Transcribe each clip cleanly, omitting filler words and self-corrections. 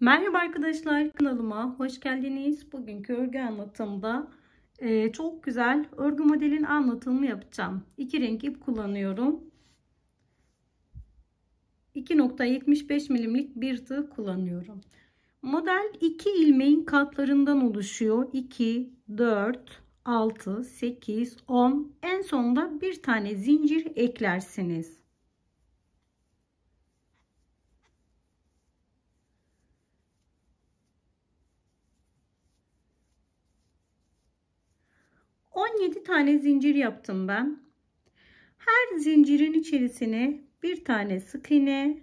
Merhaba arkadaşlar, kanalıma hoş geldiniz. Bugünkü örgü anlatımda çok güzel örgü modelin anlatımını yapacağım. İki renk ip kullanıyorum. 2.75 milimlik bir tığ kullanıyorum. Model 2 ilmeğin katlarından oluşuyor. 2, 4, 6, 8, 10. En sonunda bir tane zincir eklersiniz. 17 tane zincir yaptım ben. Her zincirin içerisine bir tane sık iğne,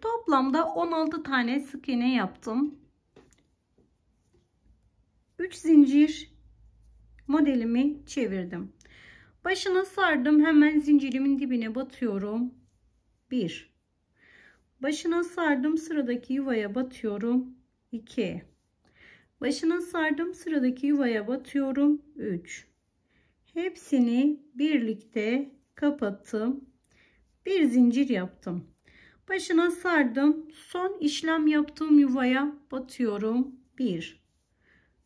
toplamda 16 tane sık iğne yaptım. 3 zincir modelimi çevirdim. Başına sardım, hemen zincirimin dibine batıyorum. 1. Başına sardım, sıradaki yuvaya batıyorum. 2. Başına sardım, sıradaki yuvaya batıyorum. 3. Hepsini birlikte kapattım. Bir zincir yaptım. Başına sardım. Son işlem yaptığım yuvaya batıyorum. 1.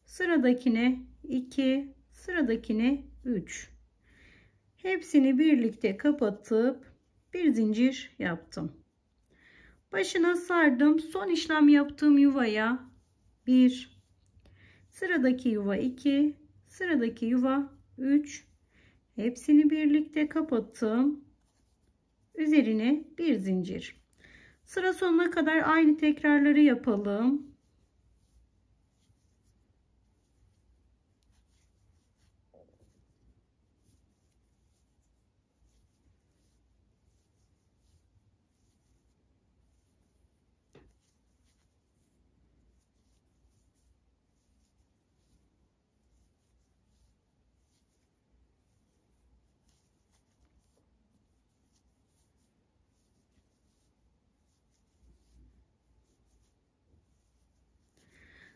Sıradakine 2. Sıradakine 3. Hepsini birlikte kapatıp bir zincir yaptım. Başına sardım. Son işlem yaptığım yuvaya 1. Sıradaki yuva 2. Sıradaki yuva 3. Hepsini birlikte kapattım. Üzerine bir zincir. Sıra sonuna kadar aynı tekrarları yapalım.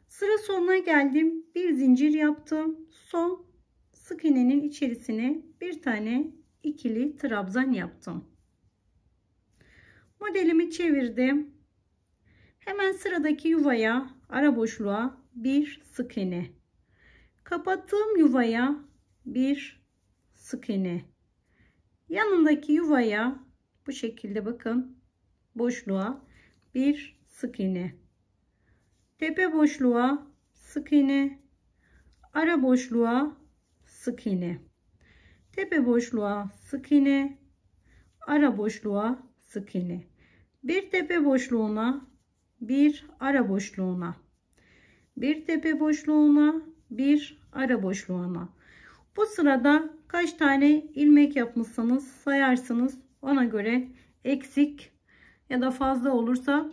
Sıra sonuna geldim. Bir zincir yaptım. Son sık iğnenin içerisine bir tane ikili trabzan yaptım. Modelimi çevirdim. Hemen sıradaki yuvaya, ara boşluğa bir sık iğne. Kapattığım yuvaya bir sık iğne. Yanındaki yuvaya bu şekilde bakın, boşluğa bir sık iğne. Tepe boşluğa sık iğne, ara boşluğa sık iğne, tepe boşluğa sık iğne, ara boşluğa sık iğne. Bir tepe boşluğuna, bir ara boşluğuna, bir tepe boşluğuna, bir ara boşluğuna. Bu sırada kaç tane ilmek yapmışsanız sayarsınız, ona göre eksik ya da fazla olursa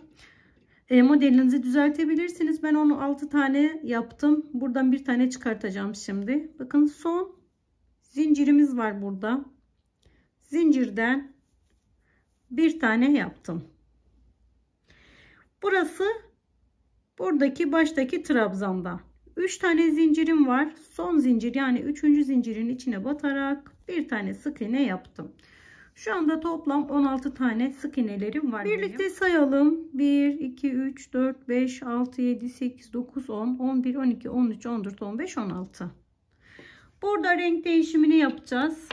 modelinizi düzeltebilirsiniz. Ben onu 6 tane yaptım. Buradan bir tane çıkartacağım şimdi. Bakın son zincirimiz var burada. Zincirden bir tane yaptım. Burası buradaki baştaki trabzanda. 3 tane zincirim var. Son zincir, yani 3. zincirin içine batarak bir tane sık iğne yaptım. Şu anda toplam 16 tane sık iğnelerim var. Birlikte sayalım. 1, 2, 3, 4, 5, 6, 7, 8, 9, 10, 11, 12, 13, 14, 15, 16. Burada renk değişimini yapacağız.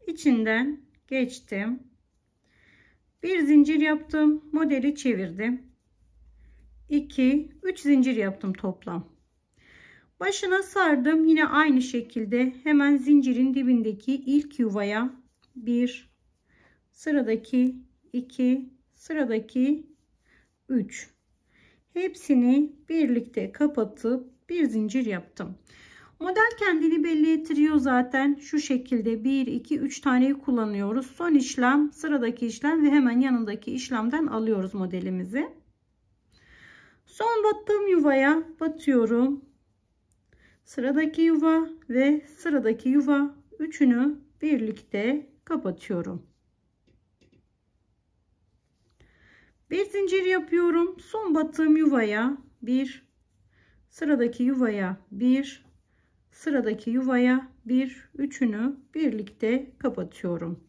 İçinden geçtim. Bir zincir yaptım. Modeli çevirdim. 2, 3 zincir yaptım toplam. Başına sardım. Yine aynı şekilde hemen zincirin dibindeki ilk yuvaya 1, sıradaki 2, sıradaki 3. Hepsini birlikte kapatıp bir zincir yaptım. Model kendini belli ettiriyor zaten. Şu şekilde 1, 2, 3 taneyi kullanıyoruz. Son işlem, sıradaki işlem ve hemen yanındaki işlemden alıyoruz modelimizi. Son battığım yuvaya batıyorum. Sıradaki yuva ve sıradaki yuva, üçünü birlikte kapatıyorum. Bir zincir yapıyorum. Son battığım yuvaya bir, sıradaki yuvaya bir, sıradaki yuvaya bir, üçünü birlikte kapatıyorum.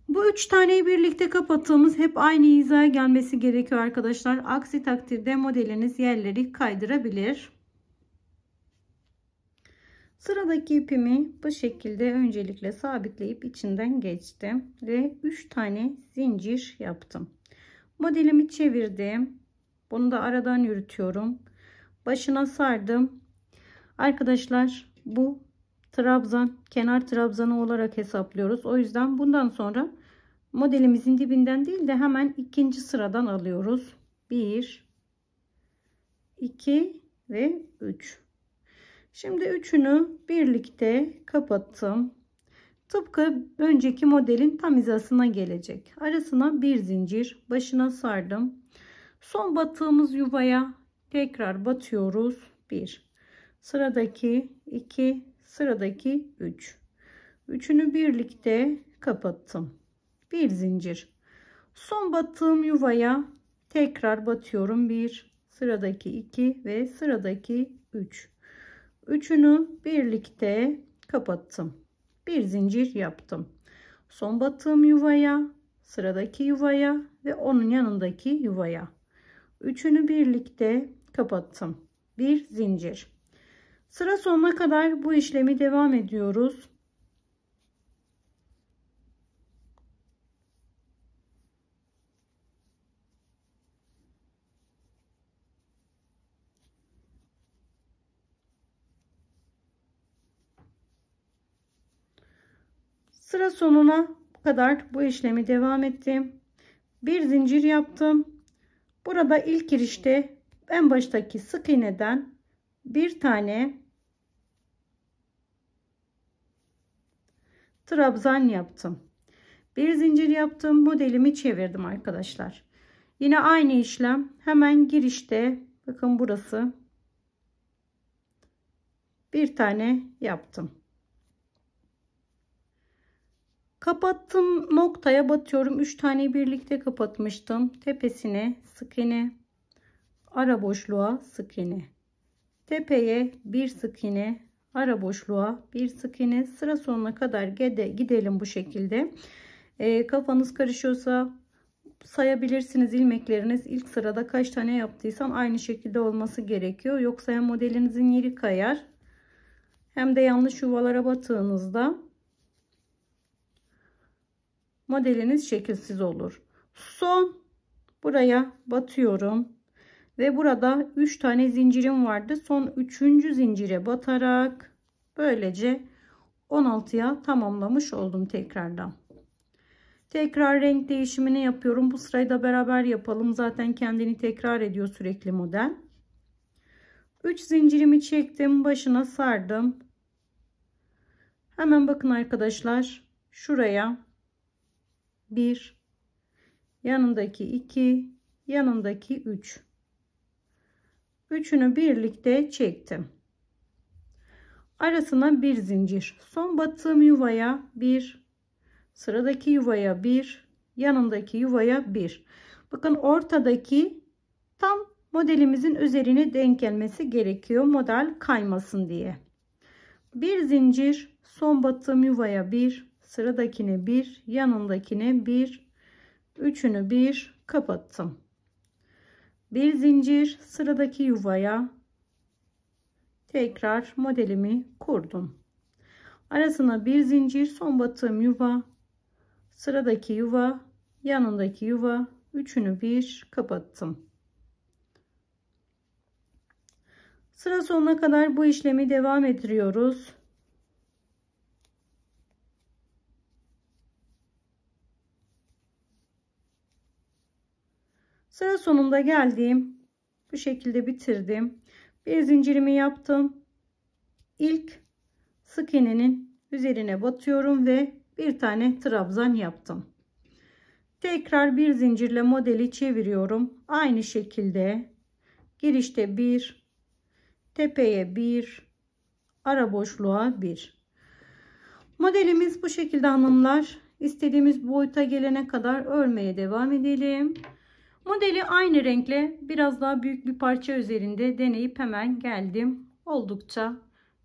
Bu 3 taneyi birlikte kapattığımız hep aynı hizaya gelmesi gerekiyor arkadaşlar. Aksi takdirde modeliniz yerleri kaydırabilir. Sıradaki ipimi bu şekilde öncelikle sabitleyip içinden geçtim ve 3 tane zincir yaptım. Modelimi çevirdim. Bunu da aradan yürütüyorum. Başına sardım. Arkadaşlar bu trabzan, kenar trabzanı olarak hesaplıyoruz. O yüzden bundan sonra modelimizin dibinden değil de hemen ikinci sıradan alıyoruz. 1, 2 ve 3. Şimdi üçünü birlikte kapattım. Tıpkı önceki modelin tam hizasına gelecek. Arasına bir zincir, başına sardım. Son battığımız yuvaya tekrar batıyoruz. 1, sıradaki 2, sıradaki 3. Üçünü birlikte kapattım. Bir zincir. Son battığım yuvaya tekrar batıyorum. 1, sıradaki 2 ve sıradaki 3. Üçünü birlikte kapattım. Bir zincir yaptım. Son battığım yuvaya, sıradaki yuvaya ve onun yanındaki yuvaya. Üçünü birlikte kapattım. Bir zincir. Sıra sonuna kadar bu işlemi devam ediyoruz. Sıra sonuna kadar bu işlemi devam ettim. Bir zincir yaptım. Burada ilk girişte en baştaki sık iğneden bir tane trabzan yaptım. Bir zincir yaptım. Modelimi çevirdim arkadaşlar. Yine aynı işlem. Hemen girişte bakın burası bir tane yaptım. Kapattım noktaya batıyorum. 3 taneyi birlikte kapatmıştım. Tepesine sık iğne, ara boşluğa sık iğne, tepeye bir sık iğne, ara boşluğa bir sık iğne. Sıra sonuna kadar gidelim bu şekilde. Kafanız karışıyorsa sayabilirsiniz ilmekleriniz. İlk sırada kaç tane yaptıysam aynı şekilde olması gerekiyor. Yoksa hem modelinizin yeri kayar hem de yanlış yuvalara battığınızda modeliniz şekilsiz olur. Son buraya batıyorum ve burada 3 tane zincirim vardı. Son 3. zincire batarak böylece 16'ya tamamlamış oldum tekrardan. Tekrar renk değişimini yapıyorum. Bu sırayı da beraber yapalım. Zaten kendini tekrar ediyor sürekli model. 3 zincirimi çektim, başına sardım. Hemen bakın arkadaşlar, şuraya 1, yanındaki 2, yanındaki 3. Üçünü birlikte çektim. Arasına bir zincir. Son battığım yuvaya 1, sıradaki yuvaya 1, yanındaki yuvaya 1. Bakın ortadaki tam modelimizin üzerine denk gelmesi gerekiyor. Model kaymasın diye. Bir zincir, son battığım yuvaya 1, sıradakine 1, yanındakine 1, üçünü bir kapattım. Bir zincir, sıradaki yuvaya tekrar modelimi kurdum. Arasına bir zincir, son battığım yuva, sıradaki yuva, yanındaki yuva, üçünü bir kapattım. Sıra sonuna kadar bu işlemi devam ettiriyoruz. Sıra sonunda geldim. Bu şekilde bitirdim. Bir zincirimi yaptım. İlk sık iğnenin üzerine batıyorum ve bir tane trabzan yaptım. Tekrar bir zincirle modeli çeviriyorum. Aynı şekilde girişte 1, tepeye 1, ara boşluğa 1. Modelimiz bu şekilde hanımlar. İstediğimiz boyuta gelene kadar örmeye devam edelim. Modeli aynı renkle biraz daha büyük bir parça üzerinde deneyip hemen geldim. Oldukça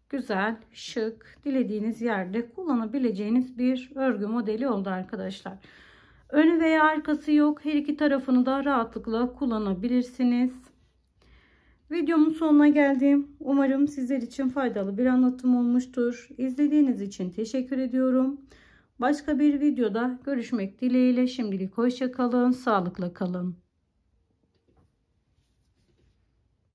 güzel, şık, dilediğiniz yerde kullanabileceğiniz bir örgü modeli oldu arkadaşlar. Önü veya arkası yok. Her iki tarafını da rahatlıkla kullanabilirsiniz. Videomun sonuna geldim. Umarım sizler için faydalı bir anlatım olmuştur. İzlediğiniz için teşekkür ediyorum. Başka bir videoda görüşmek dileğiyle. Şimdilik hoşça kalın, sağlıkla kalın.